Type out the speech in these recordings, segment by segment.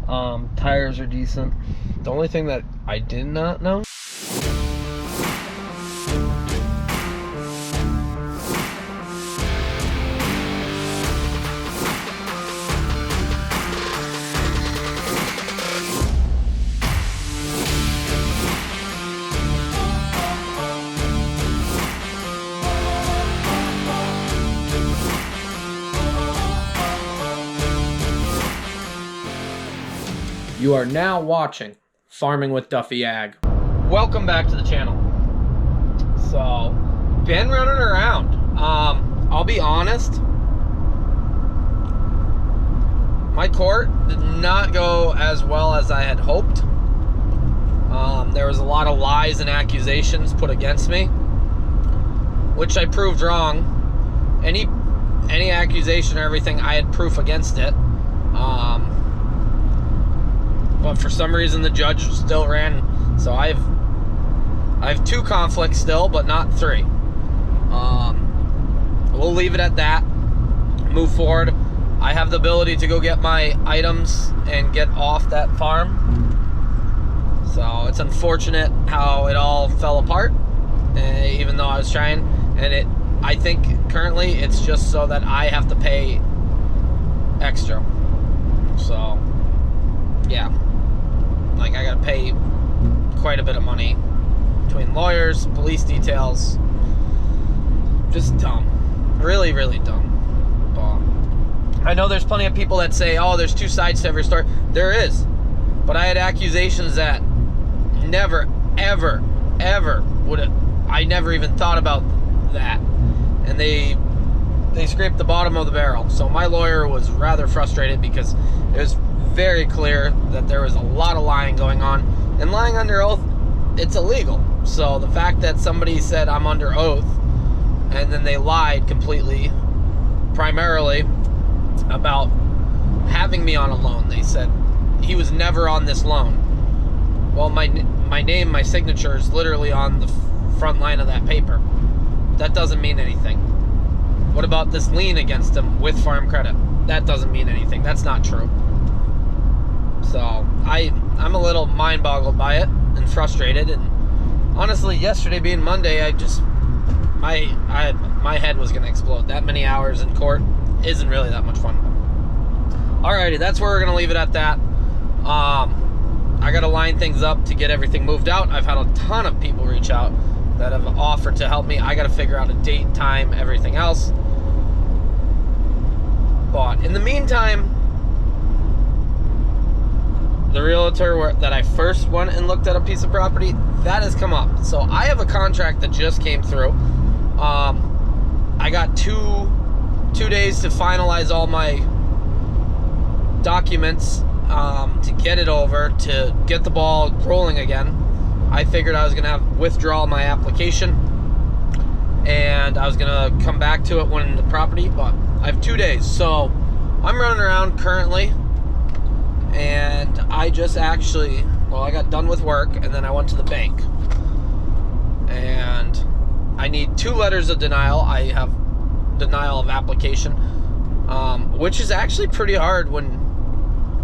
Tires are decent. The only thing that I did not know, You are now watching Farming with Duffy Ag. welcome back to the channel. So, been running around. I'll be honest, my court did not go as well as I had hoped. There was a lot of lies and accusations put against me, which I proved wrong. Any accusation or everything, I had proof against it. But for some reason the judge still ran, so I have 2 conflicts still, but not 3. We'll leave it at that. Move forward. I have the ability to go get my items and get off that farm. So it's unfortunate how it all fell apart, even though I was trying. And I think currently it's just so that I have to pay extra. So, yeah. Like, I gotta pay quite a bit of money between lawyers, police details. Just dumb. Really, really dumb. I know there's plenty of people that say, oh, there's 2 sides to every story. There is. But I had accusations that never, ever, ever would have... I never even thought about that. And they scraped the bottom of the barrel. So my lawyer was rather frustrated because it was very clear that there was a lot of lying going on, and lying under oath, it's illegal. So the fact that somebody said I'm under oath and then they lied completely, primarily about having me on a loan. They said he was never on this loan. Well, my name, my signature is literally on the front line of that paper. That doesn't mean anything. What about this lien against him with farm credit? That doesn't mean anything. That's not true. So I'm a little mind boggled by it and frustrated, and honestly yesterday being Monday, my head was gonna explode. That many hours in court isn't really that much fun. Alrighty, that's where we're gonna leave it at that. I gotta line things up to get everything moved out. I've had a ton of people reach out that have offered to help me. I gotta figure out a date, time, everything else. But in the meantime, the realtor that I first went and looked at a piece of property, that has come up. So I have a contract that just came through. I got two days to finalize all my documents to get it over, to get the ball rolling again. I figured I was going to withdraw my application, and I was going to come back to it when the property, but I have 2 days. So I'm running around currently. And I just actually, I got done with work and then I went to the bank. And I need 2 letters of denial. I have denial of application, which is actually pretty hard when,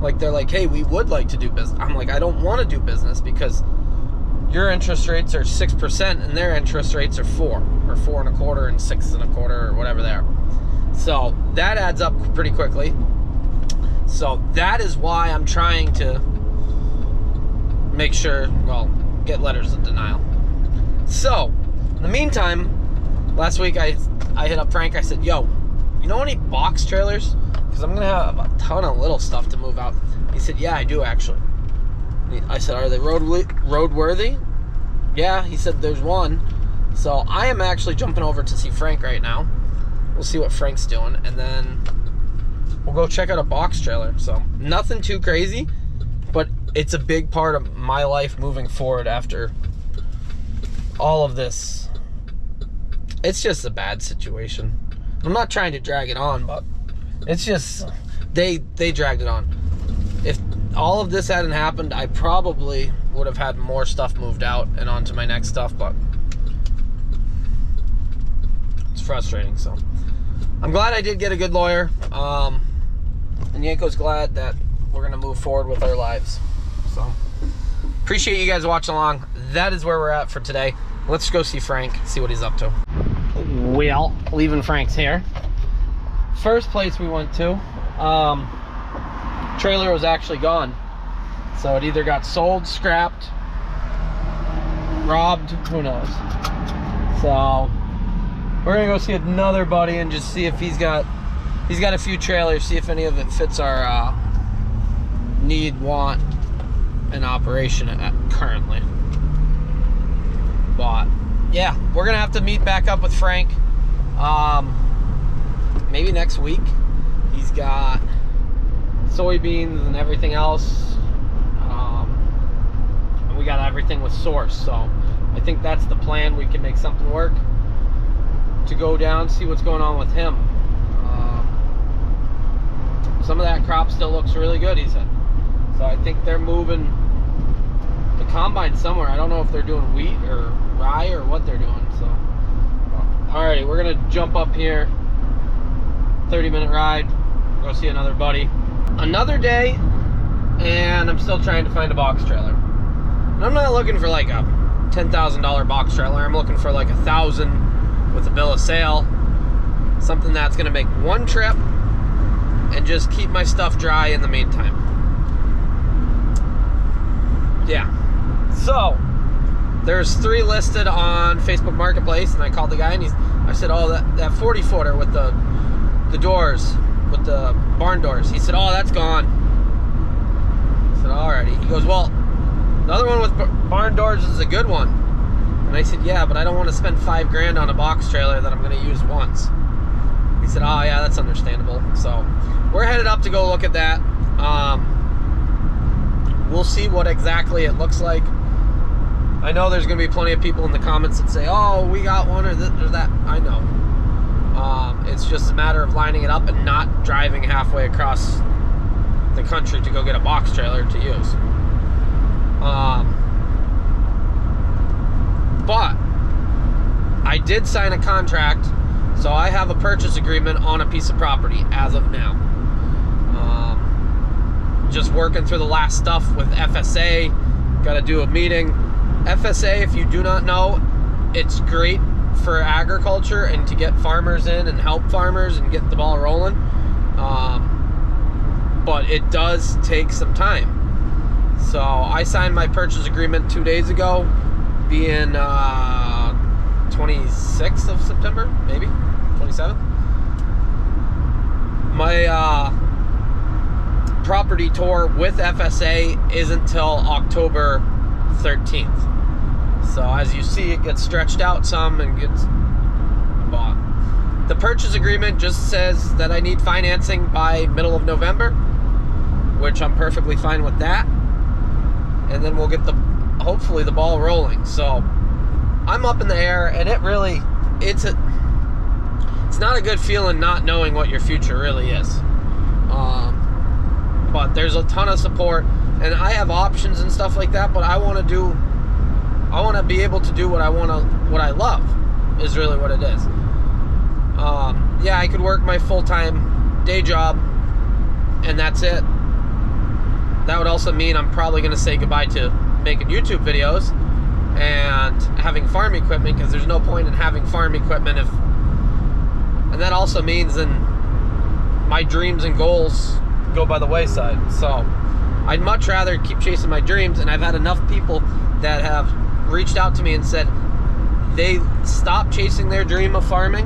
like, they're like, hey, we would like to do business. I'm like, I don't want to do business because your interest rates are 6% and their interest rates are 4 or 4.25 and 6.25 or whatever they are. So that adds up pretty quickly. So that is why I'm trying to make sure, get letters of denial. So, in the meantime, last week I hit up Frank. I said, yo, you know any box trailers? Because I'm going to have a ton of little stuff to move out. He said, yeah, I do actually. I said, are they roadworthy? Yeah, he said there's one. So I am actually jumping over to see Frank right now. We'll see what Frank's doing, and then we'll go check out a box trailer. So nothing too crazy, but it's a big part of my life moving forward after all of this. It's just a bad situation. I'm not trying to drag it on, but it's just they dragged it on. If all of this hadn't happened, I probably would have had more stuff moved out and on to my next stuff, but it's frustrating. So I'm glad I did get a good lawyer. And Yanko's glad that we're gonna move forward with our lives. So appreciate you guys watching along. That is where we're at for today. Let's go see Frank, see what he's up to. Well, leaving Frank's here. First place we went to, trailer was actually gone. So it either got sold, scrapped, robbed, who knows. So we're gonna go see another buddy and just see if he's got a few trailers, see if any of it fits our need, want, and operation currently. But yeah, we're gonna have to meet back up with Frank maybe next week. He's got soybeans and everything else, and we got everything with Source, so I think that's the plan. We can make something work to go down, see what's going on with him. Some of that crop still looks really good, he said. So I think they're moving the combine somewhere. I don't know if they're doing wheat or rye or what they're doing. So alrighty, we're gonna jump up here, 30-minute ride, go see another buddy. Another day, and I'm still trying to find a box trailer. And I'm not looking for like a $10,000 box trailer. I'm looking for like $1,000 with a bill of sale, something that's gonna make one trip and just keep my stuff dry in the meantime. Yeah, so there's 3 listed on Facebook Marketplace, and I called the guy and I said, oh, that 40 footer with the doors, with the barn doors. He said, oh, that's gone. I said, alrighty. He goes, well, the other one with barn doors is a good one. And I said, yeah, but I don't want to spend $5 grand on a box trailer that I'm going to use once. He said, oh yeah, that's understandable. So we're headed up to go look at that. We'll see what exactly it looks like. I know there's going to be plenty of people in the comments that say, oh, we got one or this or that. I know. It's just a matter of lining it up and not driving halfway across the country to go get a box trailer to use. But I did sign a contract, so I have a purchase agreement on a piece of property as of now. Just working through the last stuff with FSA. Got to do a meeting. FSA, if you do not know, it's great for agriculture and to get farmers in and help farmers and get the ball rolling. But it does take some time. So I signed my purchase agreement 2 days ago, being 26th of September, maybe 27th. My property tour with FSA isn't till October 13th. So as you see, it gets stretched out some and gets bought. The purchase agreement just says that I need financing by middle of November, which I'm perfectly fine with that. And then we'll get hopefully the ball rolling. So I'm up in the air, and it's not a good feeling not knowing what your future really is. But there's a ton of support, and I have options and stuff like that, but I want to be able to do what I love, is really what it is. Yeah, I could work my full-time day job, and that's it. That would also mean I'm probably going to say goodbye to making YouTube videos and having farm equipment, because there's no point in having farm equipment and that also means then my dreams and goals go by the wayside. So I'd much rather keep chasing my dreams, and I've had enough people that have reached out to me and said they stopped chasing their dream of farming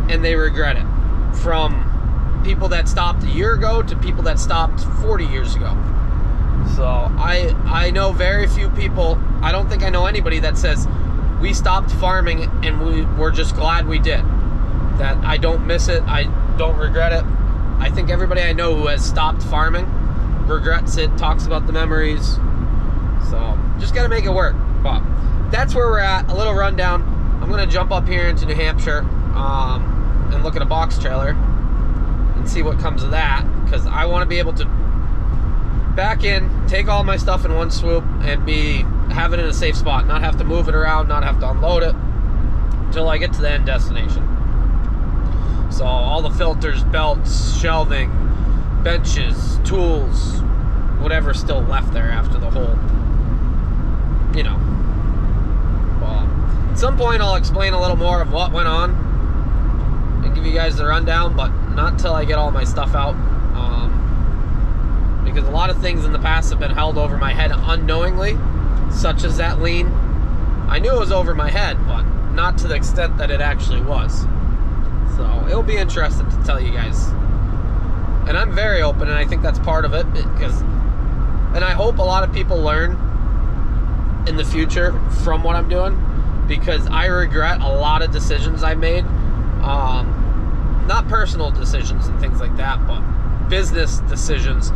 and they regret it. From people that stopped a year ago to people that stopped 40 years ago. So I know very few people, I don't think I know anybody that says we stopped farming and we're just glad we did. That I don't miss it, I don't regret it. I think everybody I know who has stopped farming regrets it, talks about the memories. So just got to make it work. But that's where we're at. A little rundown. I'm going to jump up here into New Hampshire and look at a box trailer and see what comes of that, because I want to be able to back in, take all my stuff in one swoop, and have it in a safe spot, not have to move it around, not have to unload it until I get to the end destination. So all the filters, belts, shelving, benches, tools, whatever's still left there after the whole, you know. Well, at some point I'll explain a little more of what went on and give you guys the rundown, but not until I get all my stuff out. Because a lot of things in the past have been held over my head unknowingly, such as that lien. I knew it was over my head, but not to the extent that it actually was. So it'll be interesting to tell you guys. And I'm very open, and I think that's part of it, because, and I hope a lot of people learn in the future from what I'm doing, because I regret a lot of decisions I made. Not personal decisions and things like that, but business decisions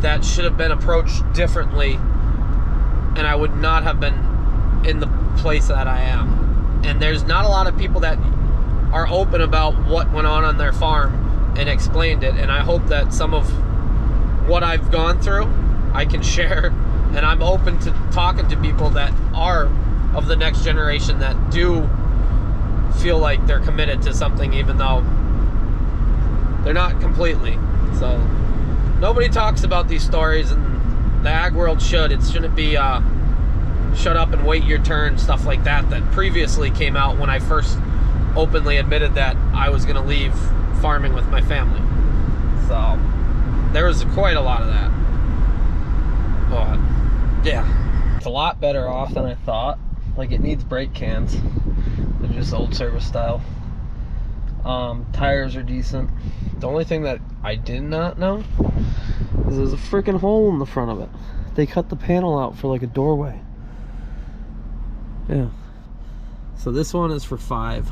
that should have been approached differently, and I would not have been in the place that I am. And there's not a lot of people that are open about what went on their farm and explained it, and I hope that some of what I've gone through I can share, and I'm open to talking to people that are of the next generation that do feel like they're committed to something even though they're not completely. So nobody talks about these stories, and the ag world should. It shouldn't be shut up and wait your turn, stuff like that, that previously came out when I first openly admitted that I was going to leave farming with my family. So there was quite a lot of that. But yeah, it's a lot better off than I thought. Like, it needs brake cans. They're just old service style. Tires are decent. The only thing that I did not know is there's a freaking hole in the front of it. They cut the panel out for like a doorway. Yeah. So this one is for 5.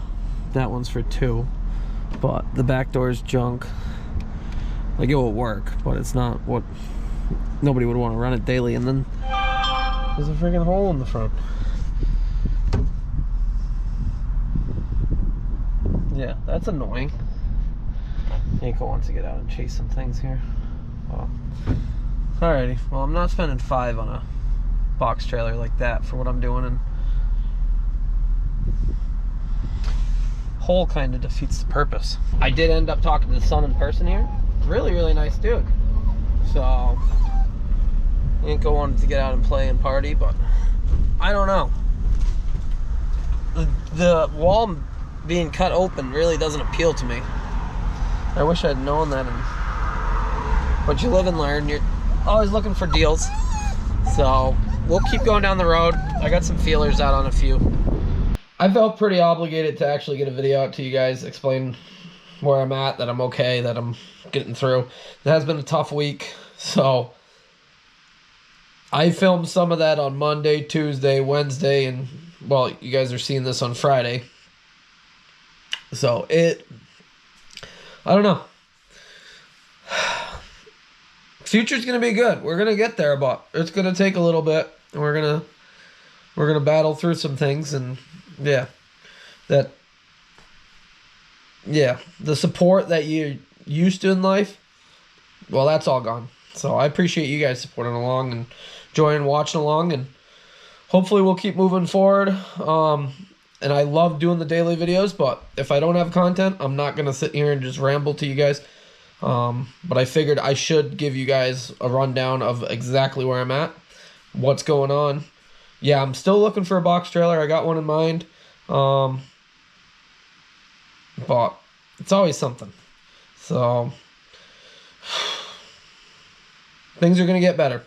That one's for 2. But the back door is junk. Like, it will work, but it's not what nobody would want to run it daily. And then there's a freaking hole in the front. Yeah, that's annoying. Nico wants to get out and chase some things here. Well, alrighty. Well, I'm not spending 5 on a box trailer like that for what I'm doing, and hole kind of defeats the purpose. I did end up talking to the son in person here. Really, really nice dude. So Nico wanted to get out and play and party, but I don't know. The wall being cut open really doesn't appeal to me. I wish I'd known that. But you live and learn. You're always looking for deals. So we'll keep going down the road. I got some feelers out on a few. I felt pretty obligated to actually get a video out to you guys, explain where I'm at, that I'm okay, that I'm getting through. It has been a tough week, so I filmed some of that on Monday, Tuesday, Wednesday, and, well, you guys are seeing this on Friday. So I don't know. Future's gonna be good. We're gonna get there, but it's gonna take a little bit, and we're gonna battle through some things, and yeah, the support that you used to in life, well, that's all gone. So I appreciate you guys supporting along and enjoying watching along, and hopefully we'll keep moving forward. And I love doing the daily videos, but if I don't have content, I'm not going to sit here and just ramble to you guys. But I figured I should give you guys a rundown of exactly where I'm at, what's going on. Yeah, I'm still looking for a box trailer. I got one in mind. But it's always something. So things are going to get better.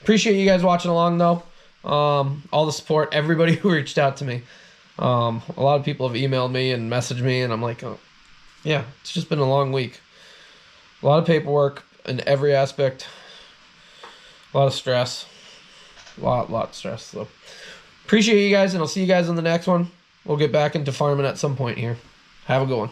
Appreciate you guys watching along, though. All the support, everybody who reached out to me. A lot of people have emailed me and messaged me, and I'm like, oh, yeah, it's just been a long week. A lot of paperwork in every aspect. A lot of stress. A lot of stress. So appreciate you guys, and I'll see you guys on the next one. We'll get back into farming at some point here. Have a good one.